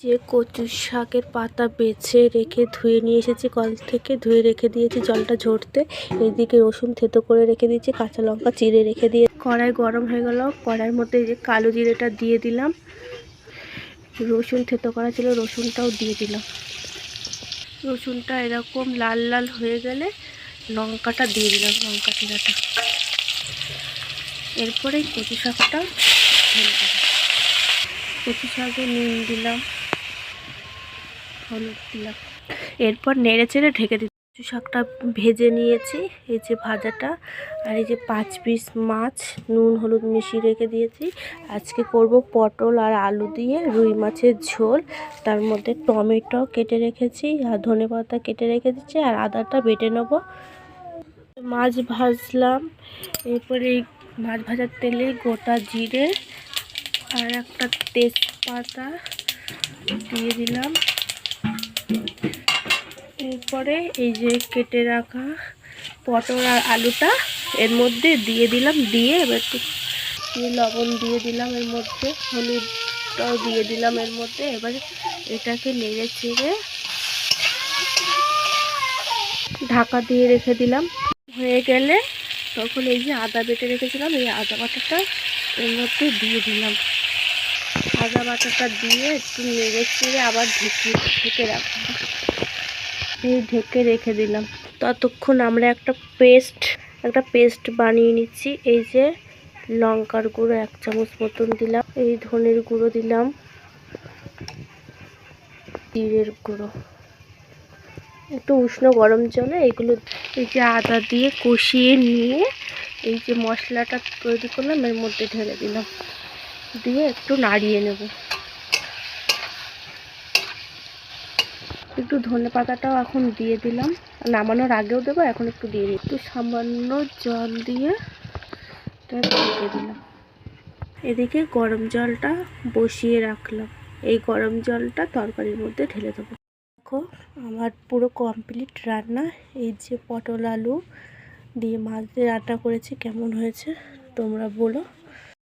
যে কচু শাকের পাতা বেছে রেখে ধুয়ে নিয়ে এসেছি কল থেকে, ধুয়ে রেখে দিয়েছি জলটা ঝরতে। এইদিকে রসুন থেতো করে রেখে দিয়েছি, কাঁচা লঙ্কা চিড়ে রেখে দিয়ে কড়াই গরম হয়ে গেল। কড়াইয়ের মধ্যে এই যে কালো জিরেটা দিয়ে দিলাম, রসুন থেতো করা ছিল রসুনটাও দিয়ে দিলাম। রসুনটা এরকম লাল লাল হয়ে গেলে লঙ্কাটা দিয়ে দিলাম, লঙ্কা চিড়াটা। এরপরে কচু শাকটা ঢেলে দিলাম। কচু শাকে নুন দিলাম, হলুদ দিলাম, এরপর নেড়ে চেড়ে ঢেকে দিলাম। কচু শাকটা ভেজে নিয়েছি, এই যে ভাজাটা, আর এই যে 5 পিস মাছ নুন হলুদ মিশিয়ে রেখে দিয়েছি। আজকে করব পটল আর আলু দিয়ে রুই মাছের ঝোল। তার মধ্যে টমেটো কেটে রেখেছি আর ধনেপাতা কেটে রেখে দিচ্ছি, আর আদাটা বেটে নেব। মাছ ভাজলাম, এরপরে এই মাছ ভাজার তেলে গোটা জিরে আর একটা তেজপাতা দিয়ে দিলাম। এরপরে এই যে কেটে রাখা পটল আর আলুটা এর মধ্যে দিয়ে দিলাম, দিয়ে এবার একটু লবণ দিয়ে দিলাম, এর মধ্যে হলুদটাও দিয়ে দিলাম এর মধ্যে। এবার এটাকে নেড়ে চেড়ে ঢাকা দিয়ে রেখে দিলাম। হয়ে গেলে তখন এই যে আদা বেটে রেখেছিলাম, এই আদা বাটাটা এর মধ্যে দিয়ে দিলাম। আদা বাটাটা দিয়ে একটু নেড়ে চেড়ে আবার ঢেকে রাখবো। এই ঢেকে রেখে দিলাম। ততক্ষণ আমরা একটা পেস্ট বানিয়ে নিচ্ছি। এই যে লঙ্কার গুঁড়ো 1 চামচ মতন দিলাম, এই ধনের গুঁড়ো দিলাম, জিরের গুঁড়ো, একটু উষ্ণ গরম জলে এগুলো এই যে আদা দিয়ে কষিয়ে নিয়ে এই যে মশলাটা তৈরি করলাম এর মধ্যে ঢেলে দিলাম, দিয়ে একটু নাড়িয়ে নেব। একটু ধনেপাতাটাও এখন দিয়ে দিলাম, নামানোর আগেও দেবো, এখন একটু দিয়ে দিই। একটু সামান্য জল দিয়ে ঢেকে দিলাম। এদিকে গরম জলটা বসিয়ে রাখলাম, এই গরম জলটা তরকারির মধ্যে ঢেলে দেবো। দেখো আমার পুরো কমপ্লিট রান্না। এই যে পটল আলু দিয়ে মাছ দিয়ে রান্না করেছি, কেমন হয়েছে তোমরা বলো।